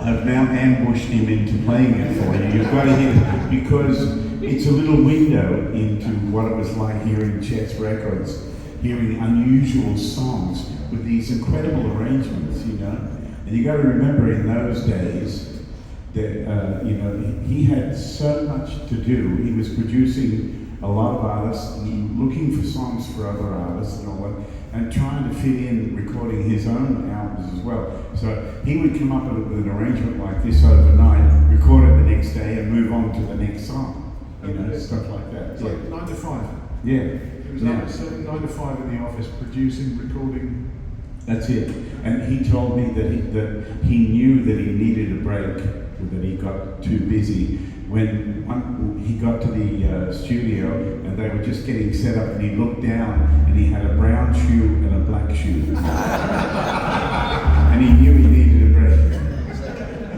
have now ambushed him into playing it for you. You've got to hear it because it's a little window into what it was like hearing Chet's records, hearing unusual songs with these incredible arrangements, you know. And you got to remember in those days that, you know, he had so much to do. He was producing a lot of artists and looking for songs for other artists and all that, and trying to fit in recording his own albums as well. So he would come up with an arrangement like this overnight, record it the next day, and move on to the next song. You know, stuff like that. It's like 9 to 5. Yeah. It was 9 to 5 in the office, producing, recording. That's it. And he told me that he knew that he needed a break, that he got too busy. When he got to the studio and they were just getting set up, and he looked down and he had a brown shoe and a black shoe. And he knew he needed a break.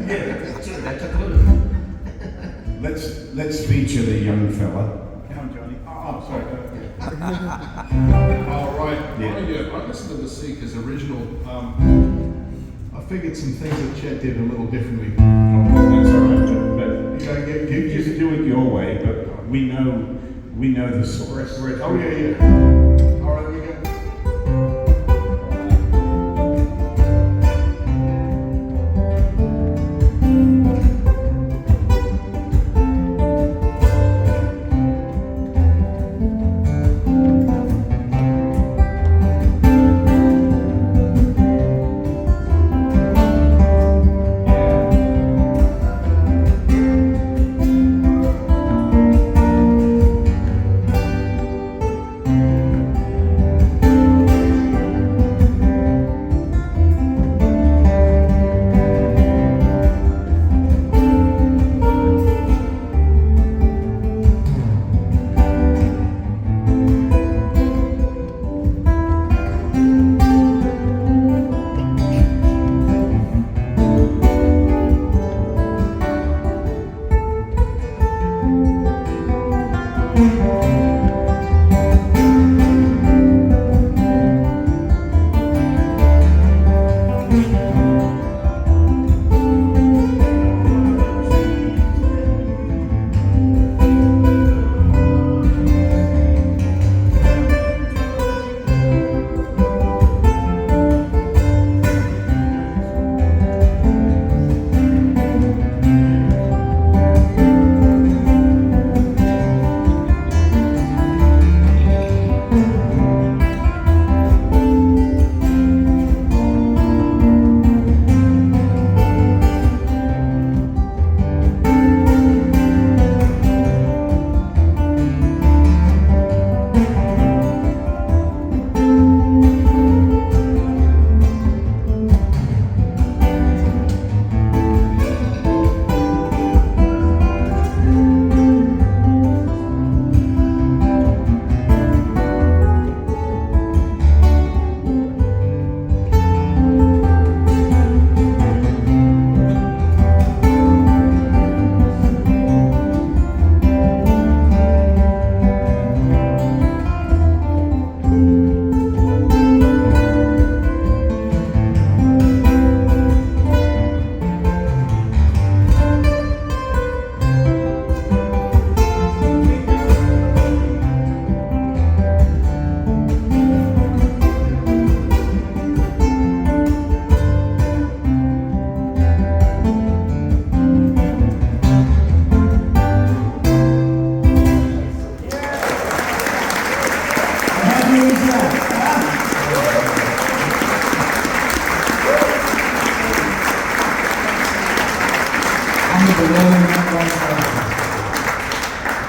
Yeah, that's a clue. Let's feature the young fella. Come on, Johnny. Oh, sorry. All right. Yeah. I listened to the Seekers original. I figured some things that Chet did a little differently. That's all right. But You just do it your way. But we know the source. Oh yeah. All right, we go.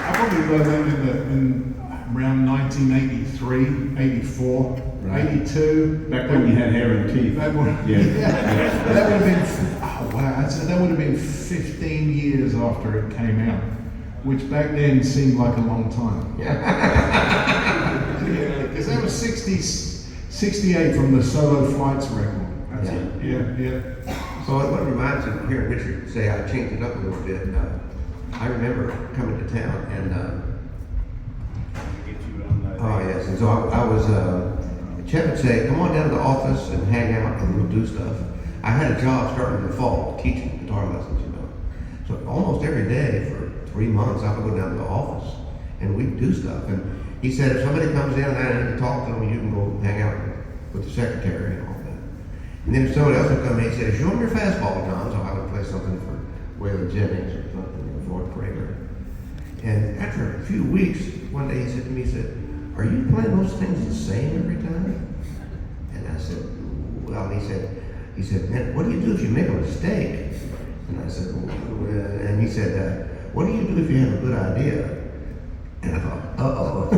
I probably learned them in around 1983, 84, Right. 82. Back when you had hair and teeth. That would, Yeah. that would have been, oh wow, that would have been 15 years after it came out, which back then seemed like a long time. Because that was 68 from the Solo Flights record. That's Yeah. it. Yeah. So what reminds me of hearing Richard say I changed it up a little bit. I remember coming to town and oh yes, and so I was Chet would say, come on down to the office and hang out and we'll do stuff. I had a job starting in the fall teaching guitar lessons, you know. So almost every day for 3 months, I would go down to the office and we'd do stuff. And he said, if somebody comes in and I need to talk to them, you can go hang out with the secretary and all that. And then if somebody else would come in, he said, show them your fastball, John. So I would play something for Waylon Jennings or something, or Ford Prager. And after a few weeks, one day he said to me, he said, are you playing those things the same every time? And I said, well, he said, man, what do you do if you make a mistake? And I said, well, and he said, what do you do if you have a good idea? And I thought,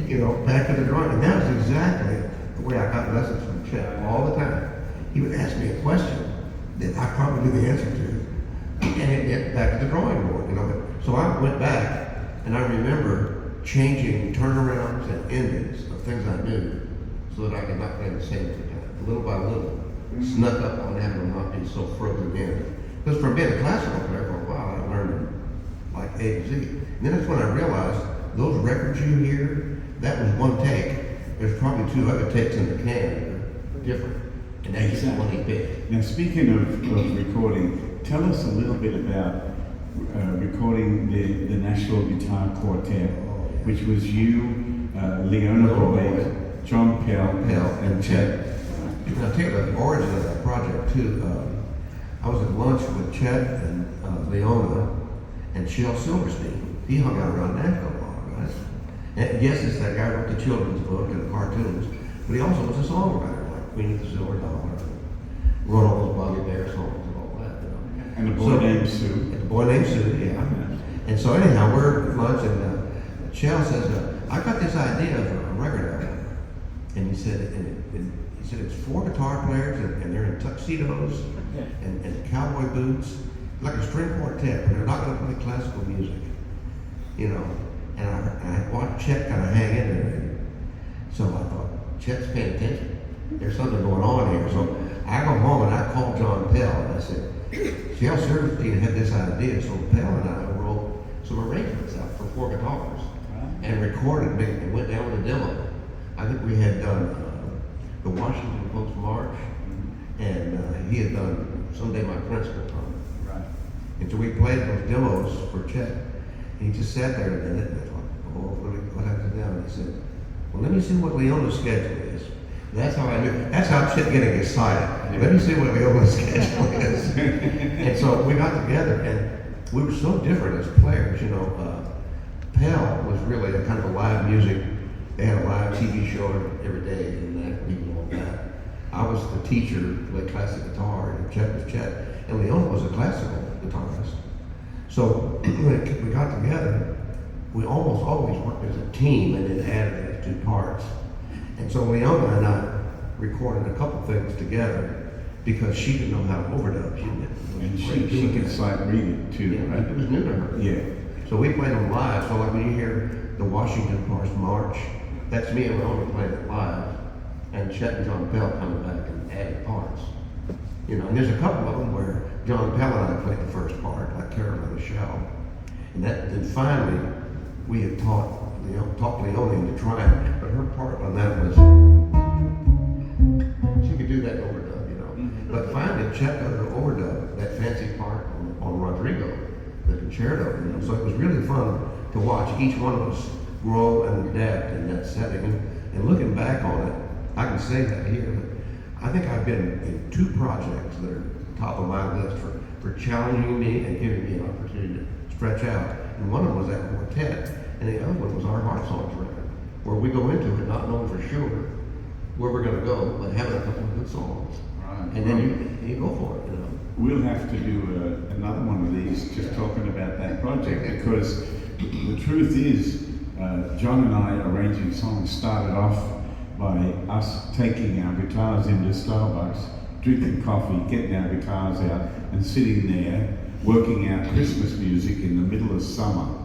you know, back to the drawing. And that was exactly the way I got lessons from Chet all the time. He would ask me a question that I probably knew the answer to, and it went back to the drawing board, you know. So I went back, and I remember changing turnarounds and endings of things I knew so that I could not play the same every time. Little by little, snuck up on having them not be so frozen in. Because from being a classical player for a while, I learned like A to Z. And then that's when I realized those records you hear, that was one take. There's probably 2 other takes in the can that are different. And that's just one he picked. Now, speaking of recording, tell us a little bit about recording the Nashville Guitar Quartet, which was you, Leona Boyd, John Pell, and Chet. I'll tell you the origin of that project too. I was at lunch with Chet and Leona and Shel Silverstein. He hung out around Nashville a lot, right? And yes, it's that guy who wrote the children's book and the cartoons, but he also was a songwriter, like Queen of the Silver Dollar, wrote all those Bobby Bear songs and all that, you know. And a boy named Sue. And a boy named Sue, yeah. And so anyhow, we're at lunch and Shel says, I got this idea of a record album. And he said, it's 4 guitar players and they're in tuxedos and cowboy boots, like a string quartet, but they're not going to play classical music, you know. And I watched Chet kind of hang in there. And so I thought, Chet's paying attention. There's something going on here. So I go home and I called John Pell and I said, Shel Silverstein had this idea, so Pell and I wrote some arrangements out for 4 guitars and recorded it and went down with a demo. I think we had done the Washington Post March, and he had done Someday My Prince Will Come. Right. And so we played those demos for Chet, and he just sat there a minute, and I thought, oh, what happens now? And he said, well, let me see what Leona's schedule is. That's how I knew. That's how Chet getting excited. Let me see what Leona's schedule is. And so we got together, and we were so different as players, you know. Pell was really a kind of a live music. They had a live TV show every day, and that we all that. I was the teacher, played classic guitar, and Chet was Chet, and Leona was a classical guitarist. So when we got together, we almost always worked as a team, and then added those 2 parts. And so Leona and I recorded a couple things together because she didn't know how to overdub. And she could sight read it too, yeah, right? It was new to her. Yeah. So we played them live. So like when you hear the Washington Post March, that's me and Leona playing it live, and Chet and John Pell coming back and adding parts. You know, and there's a couple of them where John Pell and I played the first part, like Carolina Shell. And then finally, we had taught Leona into trying, but her part on that was, she could do that overdub, you know. Mm-hmm. But finally, Chet got her overdub, that fancy part on Rodrigo, the concerto, you know. So it was really fun to watch each one of us grow and adapt in that setting. And looking back on it, I can say that here, but I think I've been in 2 projects that are top of my list for challenging me and giving me an opportunity to stretch out. And one of them was that quartet, and the other one was our Heart Songs record, where we go into it not knowing for sure where we're going to go, but having a couple of good songs. Right. And then you go for it, you know. We'll have to do another one of these just talking about that project, because the truth is, John and I arranging songs started off by us taking our guitars into Starbucks, drinking coffee, getting our guitars out, and sitting there working out Christmas music in the middle of summer.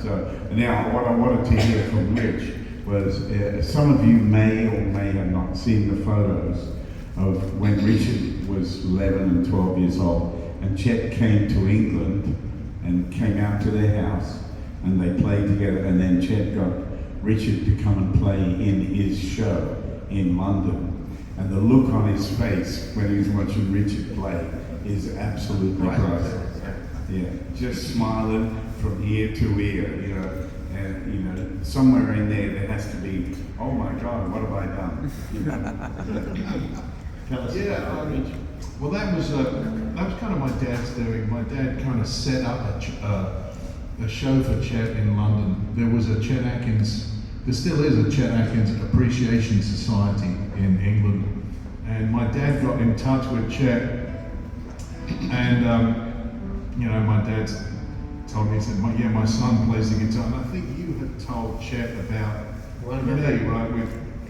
So now what I wanted to hear from Rich was, some of you may or may have not seen the photos of when Richard was 11 and 12 years old, and Chet came to England and came out to their house, and they played together, and then Chet got Richard to come and play in his show in London. And the look on his face when he was watching Richard play is absolutely priceless. Yeah, just smiling from ear to ear, you know, and you know, somewhere in there has to be, oh my God, what have I done? You know? Tell us about that, Richard. Well, that was kind of my dad's doing. My dad kind of set up a show for Chet in London. There was a Chet Atkins. There still is a Chet Atkins Appreciation Society in England, and my dad got in touch with Chet, and you know, my dad told me, he said, my son plays the guitar, and I think you had told Chet about me, right?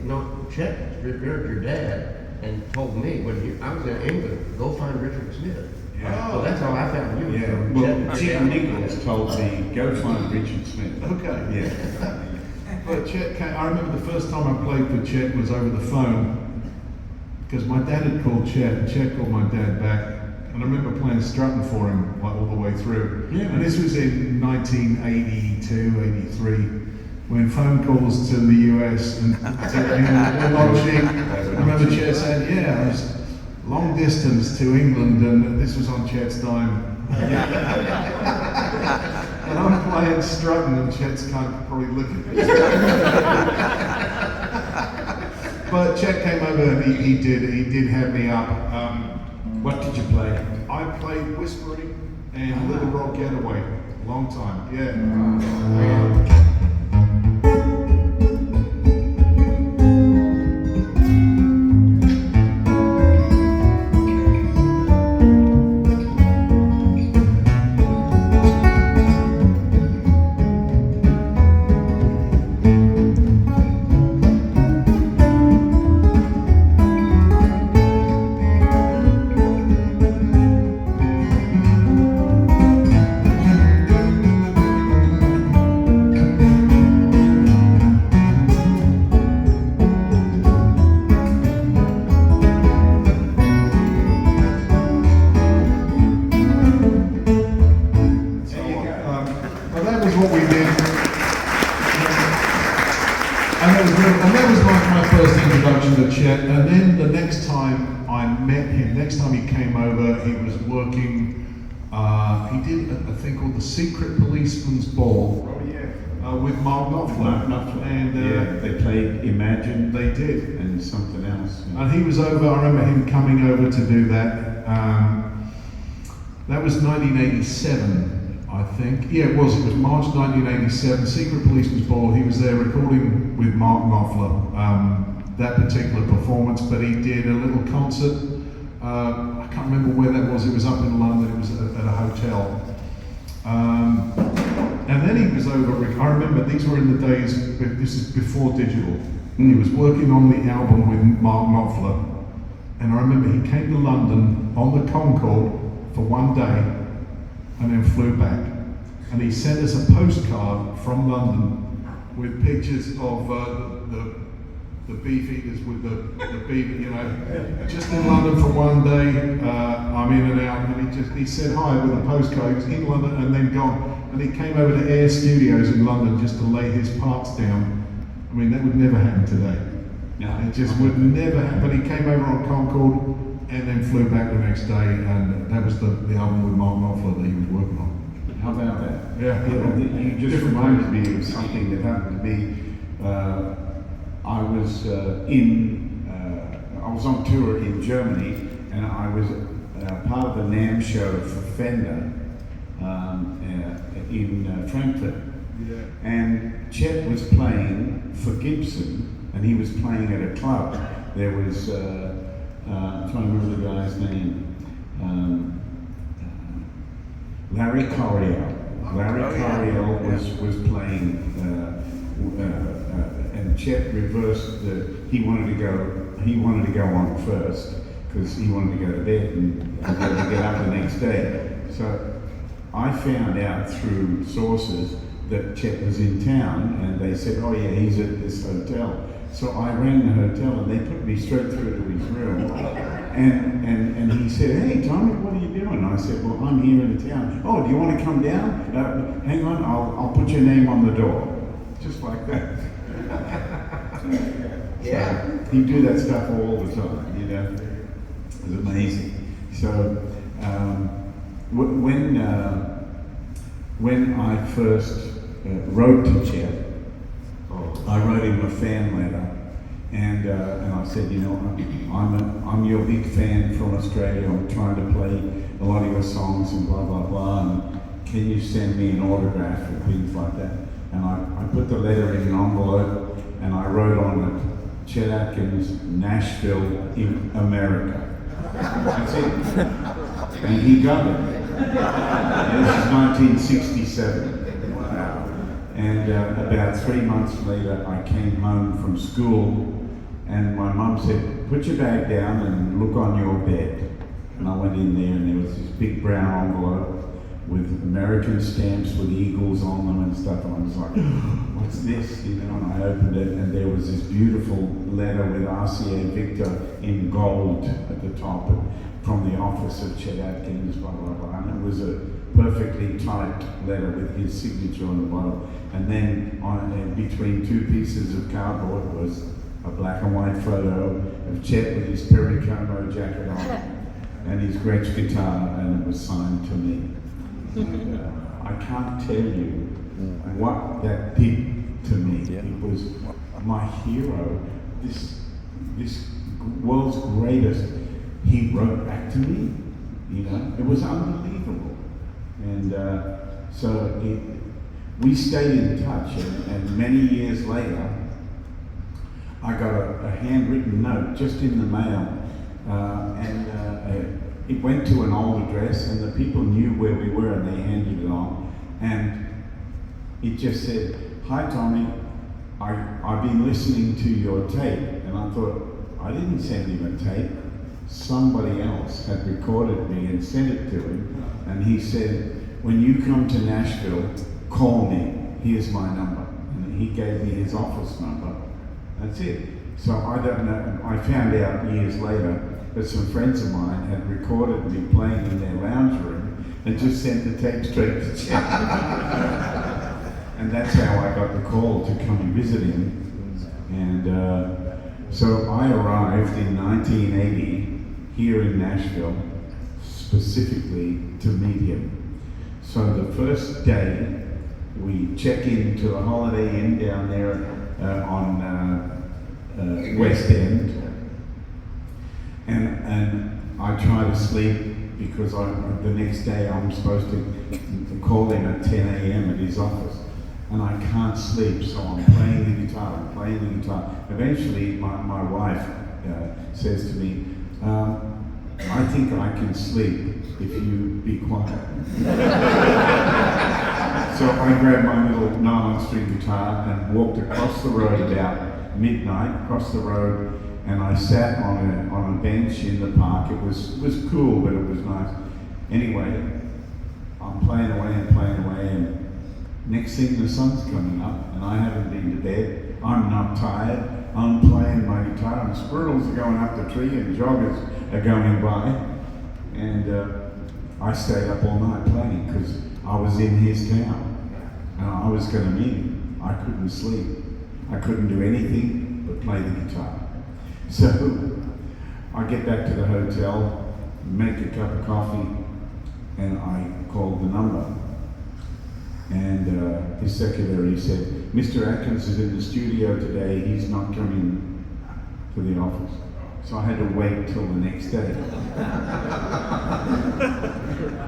No, Chet revered your dad and told me when I was in England, go find Richard Smith. Yeah. So that's how I found you. Yeah, So well, Chet Nichols told me, go find Richard Smith. Okay. Yeah. But Chet came, I remember the first time I played with Chet was over the phone, because my dad had called Chet, and Chet called my dad back, and I remember playing Strutting for him like all the way through. Yeah. And this was in 1982, 83, when phone calls to the US and to England were not cheap. I remember Chet saying, yeah, I was long distance to England, and this was on Chet's dime. And I'm playing Strutting, and Chet's kind of probably looking at me. But Chet came over and he did have me up. What did you play? I played Whispering and Little Rock Getaway. Long time, yeah. And then the next time I met him, next time he came over, he was working, he did a thing called the Secret Policeman's Ball. Oh yeah. With Mark Knopfler. And yeah, they played Imagine. They did. And something else. Yeah. And he was over, I remember him coming over to do that. That was 1987, I think. Yeah, it was March 1987, Secret Policeman's Ball. He was there recording with Mark Knopfler. That particular performance, but he did a little concert. I can't remember where that was. It was up in London. It was at a hotel. And then he was over. I remember these were in the days. This is before digital. He was working on the album with Mark Knopfler, and I remember he came to London on the Concorde for one day, and then flew back. And he sent us a postcard from London with pictures of the beef eaters with the beef, you know, just in London for one day. I'm in and out, and he said hi with a postcard. He was in London and then gone, and he came over to Air Studios in London just to lay his parts down. I mean, that would never happen today. No, it just would never happen. But he came over on Concorde and then flew back the next day, and that was the album with Mark Knopfler that he was working on. How about that? Yeah. You just reminded me of something that happened to me. I was on tour in Germany, and I was part of the NAMM show for Fender in Frankfurt. Yeah. And Chet was playing for Gibson, and he was playing at a club. There was, I'm trying to remember the guy's name, Larry Coryell. Larry Coryell was playing, and Chet reversed he wanted to go on first because he wanted to go to bed and be able to get up the next day. So I found out through sources that Chet was in town, and they said, oh yeah, he's at this hotel. So I rang the hotel, and they put me straight through to his room. And he said, hey Tommy, what are you doing? I said, well, I'm here in town. Oh, do you want to come down? Hang on, I'll put your name on the door. Just like that. Yeah. So he'd do that stuff all the time, you know. It was amazing. So when I first wrote to Chet, I wrote him a fan letter, and I said, you know, I'm your big fan from Australia. I'm trying to play a lot of your songs and blah blah blah. And can you send me an autograph and things like that? And I put the letter in an envelope, and I wrote on it, Chet Atkins, Nashville, in America. That's it. And he got it. This is 1967. And about 3 months later, I came home from school, and my mum said, put your bag down and look on your bed. And I went in there, and there was this big brown envelope with American stamps with eagles on them and stuff. And I was like, what's this? You know, and I opened it, and there was this beautiful letter with RCA Victor in gold at the top from the office of Chet Atkins, blah, blah, blah. And it was a perfectly typed letter with his signature on the bottom. And then between two pieces of cardboard was a black and white photo of Chet with his Perry Como jacket on and his Gretsch guitar, and it was signed to me. And, I can't tell you what that did to me. Yeah. It was my hero, this world's greatest. He wrote back to me, you know. It was unbelievable. And we stayed in touch, and many years later, I got a handwritten note just in the mail, and it went to an old address, and the people knew where we were, and they handed it on, and it just said, "Hi Tommy, I've been listening to your tape," and I thought, I didn't send him a tape. Somebody else had recorded me and sent it to him, and he said, "When you come to Nashville, call me. Here's my number." And he gave me his office number. That's it. So I don't know. I found out years later that some friends of mine had recorded me playing in their lounge room and just sent the tape straight to Chet. And that's how I got the call to come and visit him. And so I arrived in 1980 here in Nashville specifically to meet him. So the first day we check into the Holiday Inn down there on West End, and I try to sleep because the next day I'm supposed to call him at 10 a.m. at his office, and I can't sleep, so I'm playing the guitar. Eventually my wife says to me, "I think I can sleep if you be quiet." So I grabbed my little nylon string guitar and walked across the road about midnight, across the road, and I sat on a bench in the park. It was cool, but it was nice. Anyway, I'm playing away, and next thing the sun's coming up, and I haven't been to bed. I'm not tired. I'm playing my guitar, and squirrels are going up the tree, and joggers are going by, and I stayed up all night playing because I was in his town, and I was going to meet him. I couldn't sleep. I couldn't do anything but play the guitar. So I get back to the hotel, make a cup of coffee, and I called the number. And his secretary said, "Mr. Atkins is in the studio today. He's not coming to the office." So I had to wait till the next day.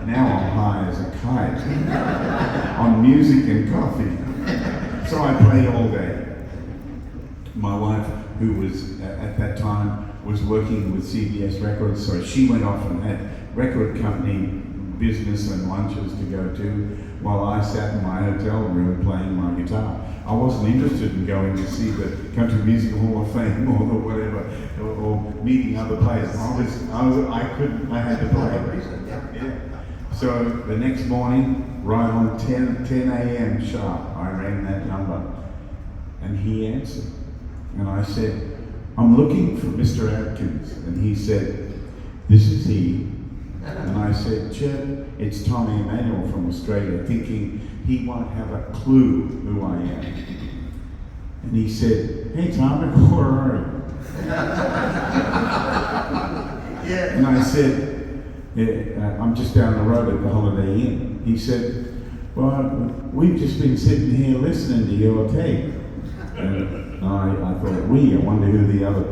Now I'm high as a kite on music and coffee. So I played all day. My wife, who was at that time was working with CBS Records, so she went off and had record company business and lunches to go to, while I sat in my hotel room playing my guitar. I wasn't interested in going to see the Country Music Hall of Fame or whatever, or meeting other players. I had to play. Yeah. So the next morning, right on 10 a.m. sharp, I rang that number, and he answered. And I said, "I'm looking for Mr. Atkins." And he said, "This is he." And I said, "Chet, it's Tommy Emmanuel from Australia," thinking he won't have a clue who I am. And he said, "Hey, Tommy, where are you?" Yeah. And I said, "Yeah, I'm just down the road at the Holiday Inn." He said, "Well, we've just been sitting here listening to your tape." And I thought, I wonder who the other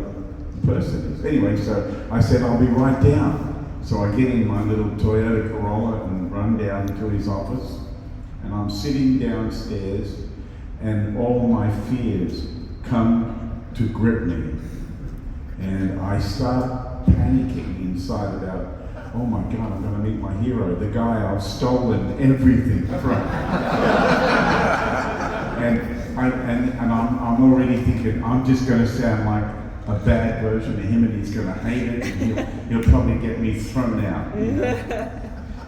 person is. Anyway, so I said, "I'll be right down." So I get in my little Toyota Corolla and run down to his office. And I'm sitting downstairs, and all my fears come to grip me. And I start panicking inside about, oh my God, I'm going to meet my hero, the guy I've stolen everything from. and I'm already thinking, I'm just going to sound like a bad version of him, and he's going to hate it, and he'll probably get me thrown out. You know?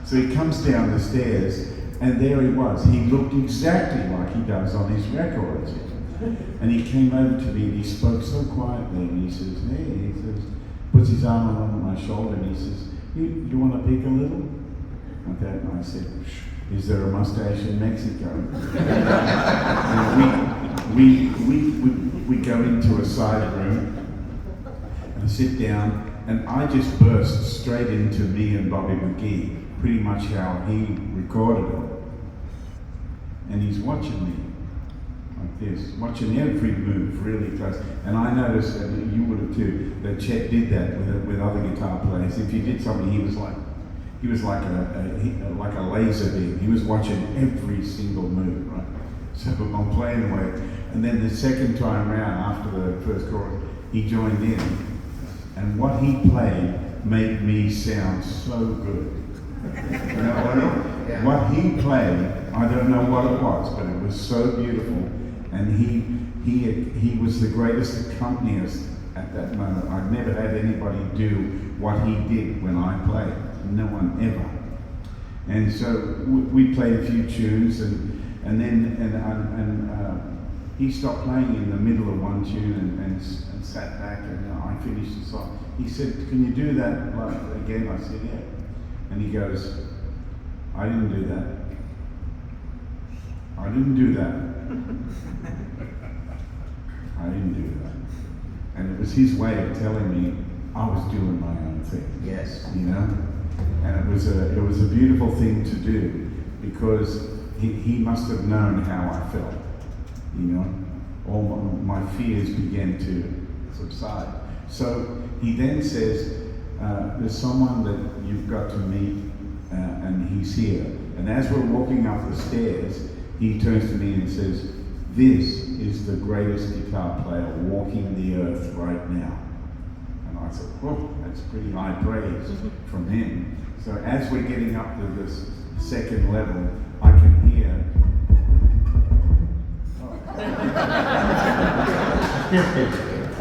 So he comes down the stairs, and there he was. He looked exactly like he does on his records. And he came over to me and he spoke so quietly, and he says, "Hey," he says, puts his arm on my shoulder, and he says, you want to pick a little? Like that, and I said, "Is there a mustache in Mexico?" And we go into a side room and sit down, and I just burst straight into me and Bobby McGee, pretty much how he recorded it. And he's watching me like this, watching every move really close. And I noticed, and you would have too, that Chet did that with other guitar players. If you did something, he was like a laser beam. He was watching every single move, right? So I'm playing away, and then the second time round after the first chorus, he joined in, and what he played made me sound so good. You know what I mean? Yeah. What he played, I don't know what it was, but it was so beautiful. And he was the greatest accompanist at that moment. I've never had anybody do what he did when I played. No one ever. And so we played a few tunes, and then he stopped playing in the middle of one tune and sat back, and I finished the song. He said, "Can you do that like again?" I said, "Yeah." And he goes, "I didn't do that. I didn't do that. I didn't do that." And it was his way of telling me I was doing my own thing. Yes. You know? And it was a beautiful thing to do, because he must have known how I felt. You know? All my fears began to subside. So he then says, "There's someone that you've got to meet, and he's here." And as we're walking up the stairs, he turns to me and says, "This is the greatest guitar player walking the earth right now." And I thought, "Oh, that's pretty high praise from him." So as we're getting up to this second level, I can hear.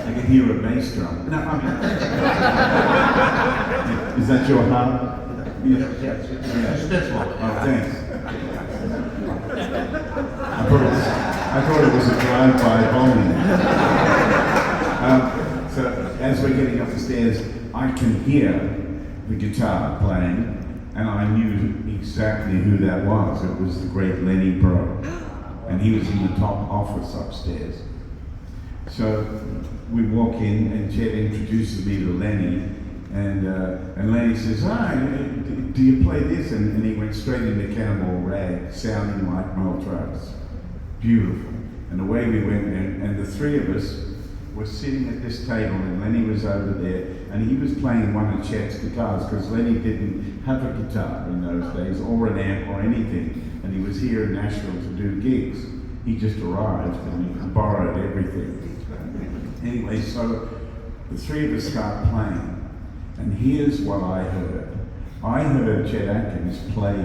I can hear a bass drum. No, I mean, is that your heart? Yes. Oh, thanks. I thought it was a drive-by bombing. So as we're getting up the stairs, I can hear the guitar playing, and I knew exactly who that was. It was the great Lenny Breau, and he was in the top office upstairs. So we walk in, and Chet introduces me to Lenny, and Lenny says, "Do you play this?" And he went straight into Cannonball Rag, sounding like Mel Travis. Beautiful. And away we went, and the three of us were sitting at this table, and Lenny was over there, and he was playing one of Chet's guitars, because Lenny didn't have a guitar in those days, or an amp or anything, and he was here in Nashville to do gigs. He just arrived, and he borrowed everything. Anyway, so the three of us start playing, and here's what I heard. I heard Chet Atkins play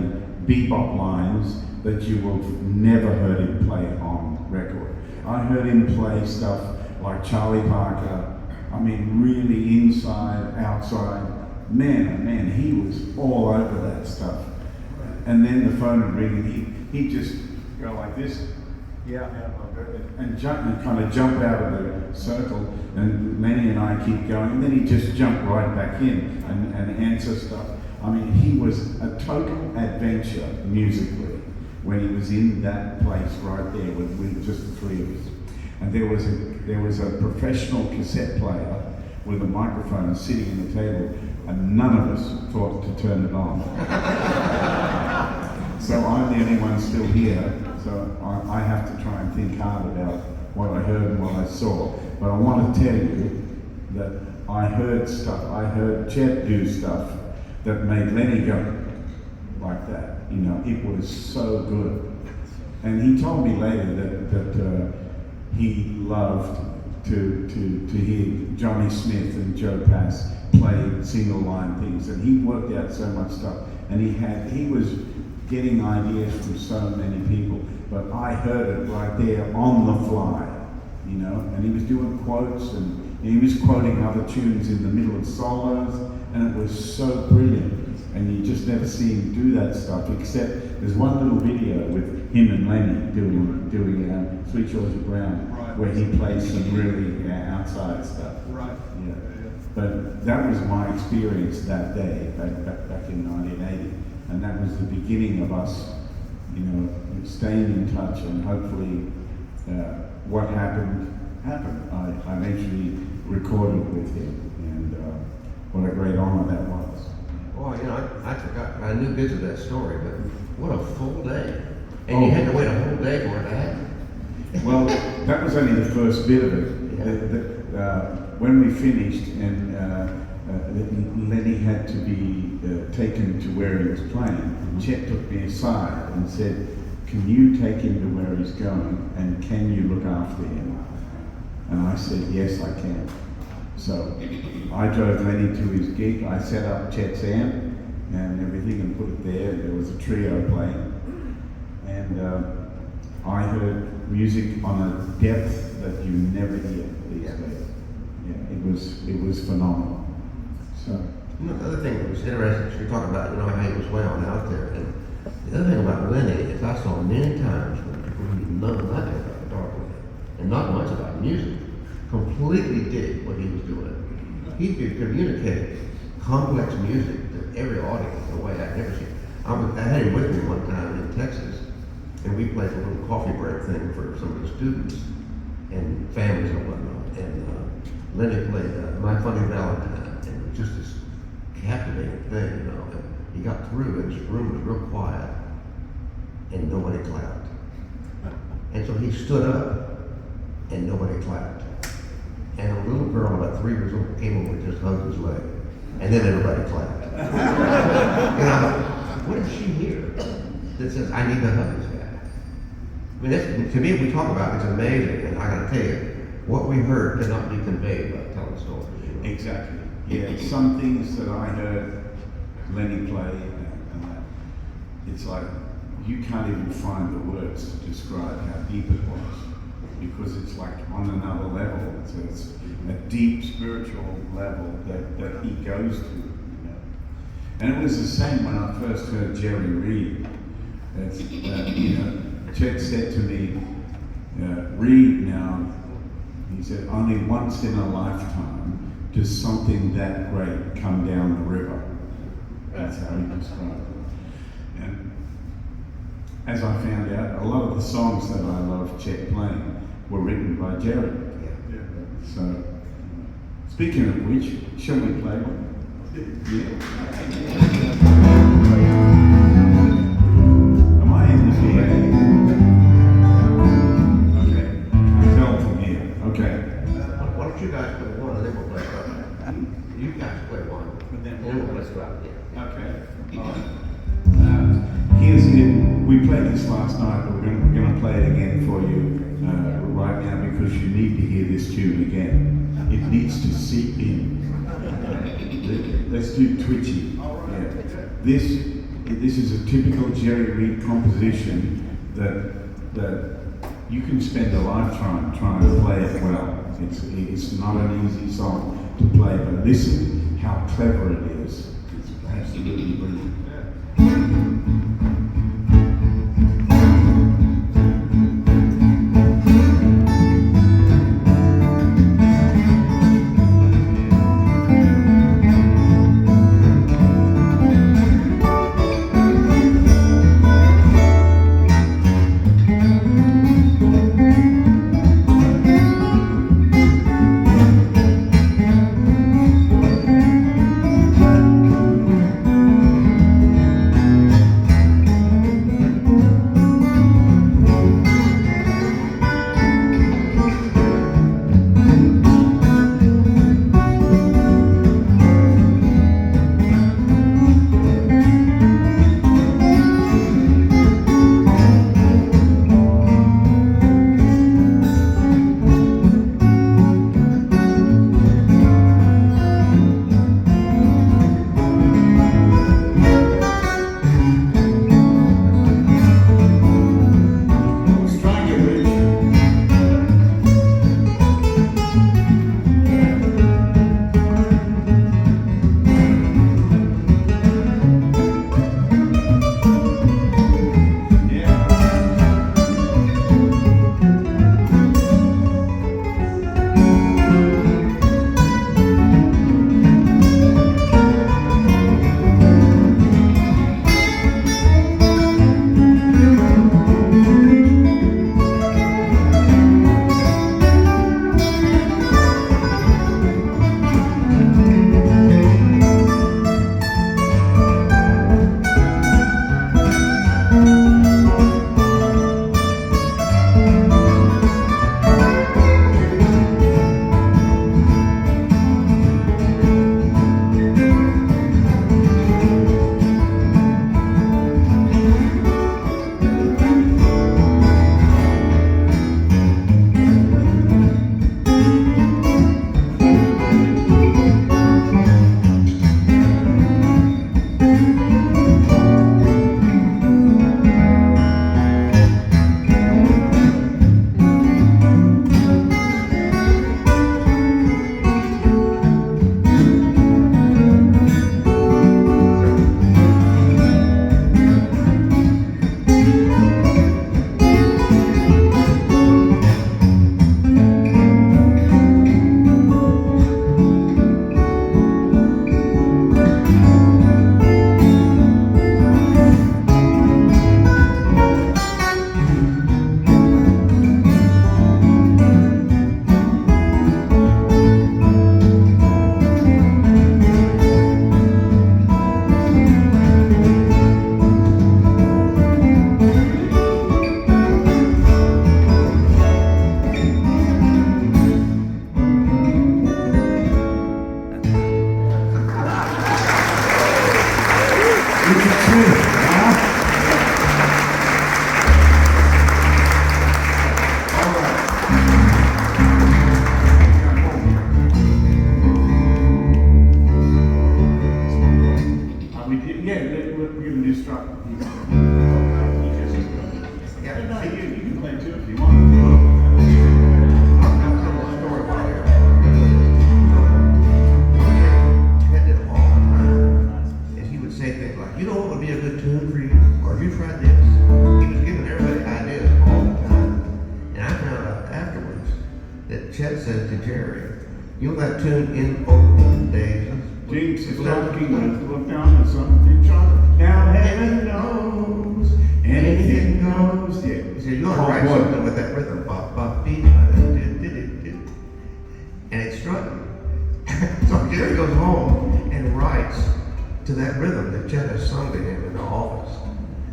bebop lines that you will never heard him play on record. I heard him play stuff like Charlie Parker. I mean, really inside, outside. Man, oh man, he was all over that stuff. And then the phone would ring, and he'd just go like this. Yeah, and kind of jump out of the circle, and Lenny and I keep going, and then he'd just jump right back in and answer stuff. I mean, he was a total adventure musically when he was in that place right there with just the three of us. And there was a professional cassette player with a microphone sitting on the table, and none of us thought to turn it on. So I'm the only one still here, so I have to try and think hard about what I heard and what I saw. But I want to tell you that I heard stuff, I heard Chet do stuff that made Lenny go like that. You know, it was so good. And he told me later that he loved to hear Johnny Smith and Joe Pass play single line things, and he worked out so much stuff, and he was getting ideas from so many people, but I heard it right there on the fly, you know, and he was doing quotes, and he was quoting other tunes in the middle of solos, and it was so brilliant, and you just never see him do that stuff, except there's one little video with him and Lenny doing Sweet Georgia Brown, right, where he plays some really outside stuff. Right. Yeah. But that was my experience that day, back in 1980. And that was the beginning of us, you know, staying in touch, and hopefully what happened. I eventually recorded with him, and what a great honor that was. Well, you know, I forgot, I knew bits of that story, but what a full day. And you had to wait a whole day for it to happen. Well, that was only the first bit of it. Yeah. When we finished, and Lenny had to be taken to where he was playing, Chet took me aside and said, "Can you take him to where he's going, and can you look after him?" And I said, "Yes, I can." So I drove Lenny to his gig. I set up Chet's amp and everything and put it there. There was a trio playing, and I heard music on a depth that you never hear these days. Yeah, it was phenomenal. So, You know, the other thing that was interesting, we talked about, you know, how he was way on out there. And the other thing about Lenny is I saw many times when people who know nothing about guitar playing and not much about music completely did what he was doing. He could communicate complex music to every audience in a way I'd never seen. I had him with me one time in Texas, and we played a little coffee break thing for some of the students and families and whatnot. And Lenny played My Funny Valentine, and it was just this captivating thing, you know. And he got through, and his room was real quiet, and nobody clapped. And so he stood up, and nobody clapped. And a little girl about 3 years old came over and just hugged his leg, and then everybody clapped. And I thought, what did she hear that says, I need to hug this guy? I mean, that's, to me, if we talk about it, it's amazing, and I gotta tell you, what we heard cannot be conveyed by telling stories. exactly. Yeah, some things that I heard Lenny play, and it's like you can't even find the words to describe how deep it was, because it's like on another level. It's a deep spiritual level that he goes to. You know? And it was the same when I first heard Jerry Reed. You know, Chet said to me, Reed now, he said, only once in a lifetime does something that great come down the river. That's how he described it. And as I found out, a lot of the songs that I love Chet playing were written by Jerry. Yeah. So, speaking of which, shall we play one? Yeah. Am I in the PA? Okay, I tell from here. Okay. Why don't you guys play one, and then we'll play Scott? You guys play one, and then we'll play Scott. Okay. All right. We played this last night, but we're going to play it again for you right now, because you need to hear this tune again. It needs to seep in. Let's do Twitchy. Yeah. This is a typical Jerry Reed composition that you can spend a lifetime trying to play it well. It's not an easy song to play, but listen how clever it is. It's absolutely brilliant. Richard Smith, huh? We're going to do strut. No, you can play too if you want. Ted did it all the time. And he would say things like, you know what would be a good tune for you? Or have you tried this? He was giving everybody ideas all the time. And I found out afterwards that Chet said to Jerry, you know that tune in olden days? James is talking, look down at something, John. Now heaven knows, anything goes. Yeah. He said, you ought to write something with that rhythm. Bop, bop, beep, and it's strutting. So Jerry goes home and writes to that rhythm that Chet has sung to him in the office.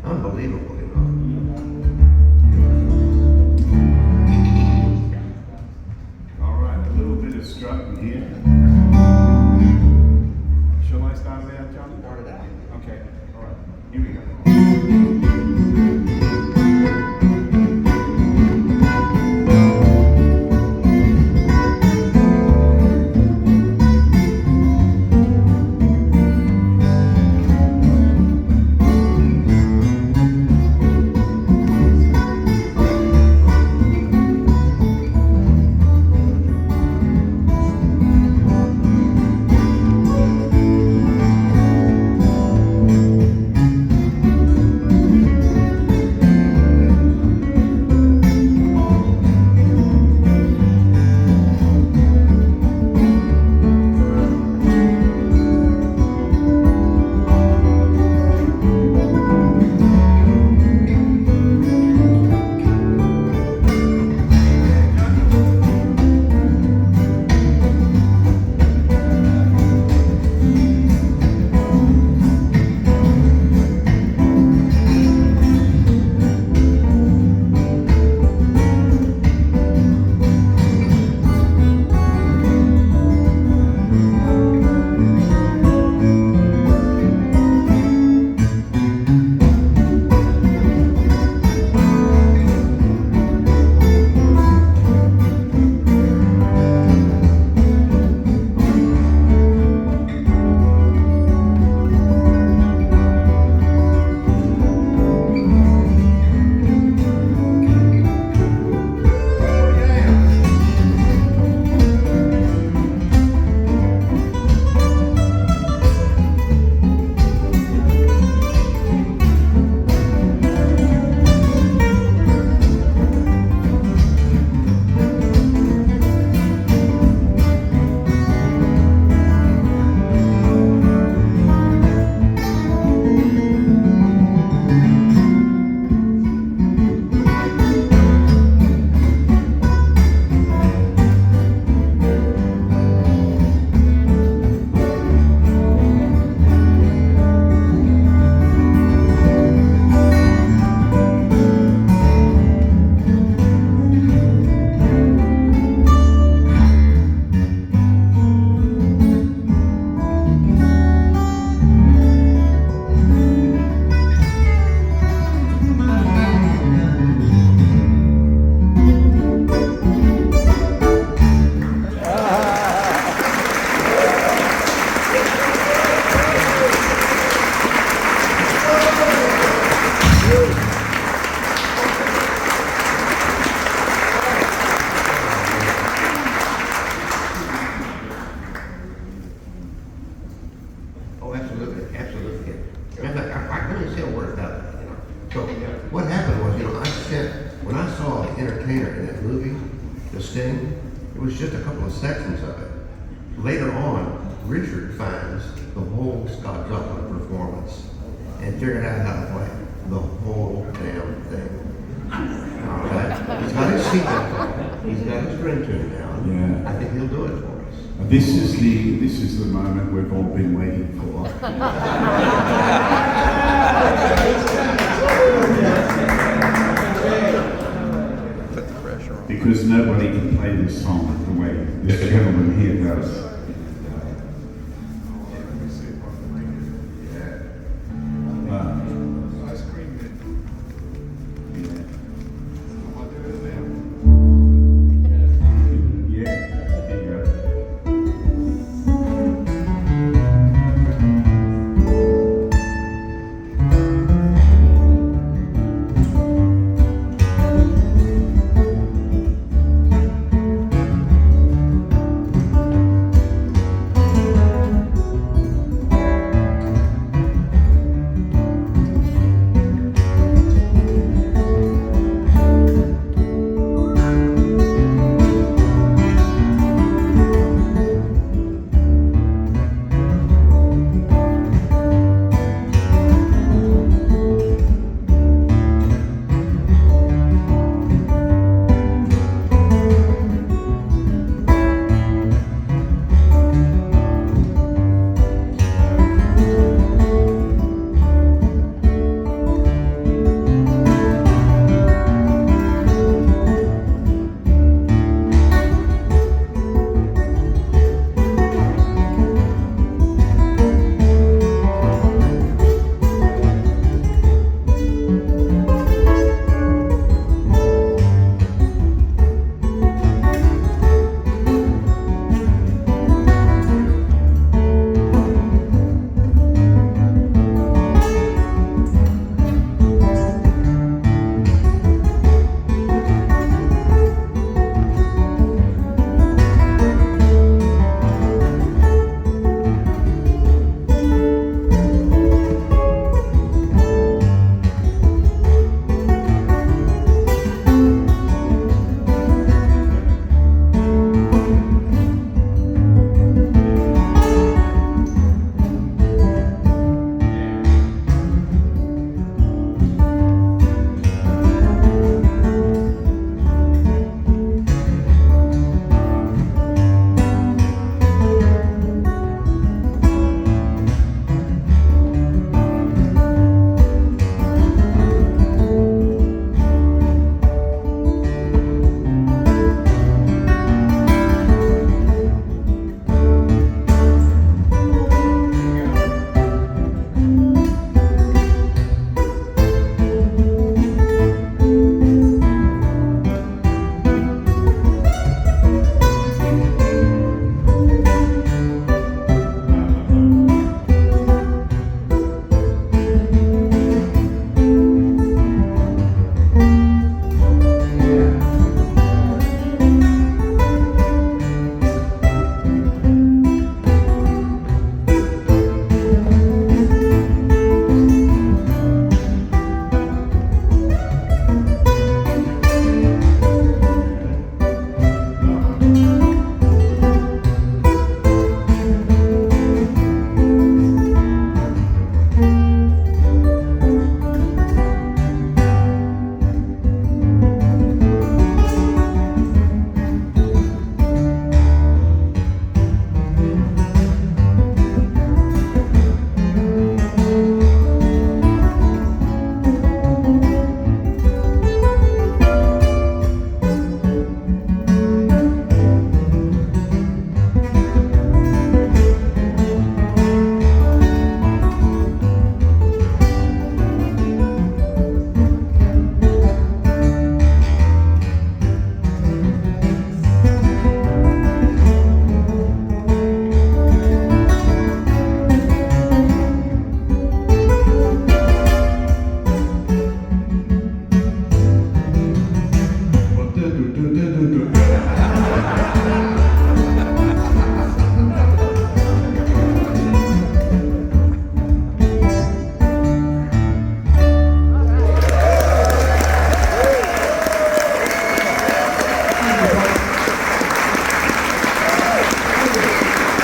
Unbelievable, you know. All right, a little bit of strutting here. Shall I start there, Johnny? Start it out. Okay, all right, here we go. It was just a couple of sections of it. Later on, Richard finds the whole Scott Joplin performance and figured out how to play the whole damn thing. All right? He's got his sequence, he's got his string tune down. Yeah. I think he'll do it for us. This is the moment we've all been waiting for. Put the pressure on. Because nobody can play this song the way this gentleman here does.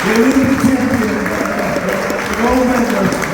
the Olympic champion, the gold medalist.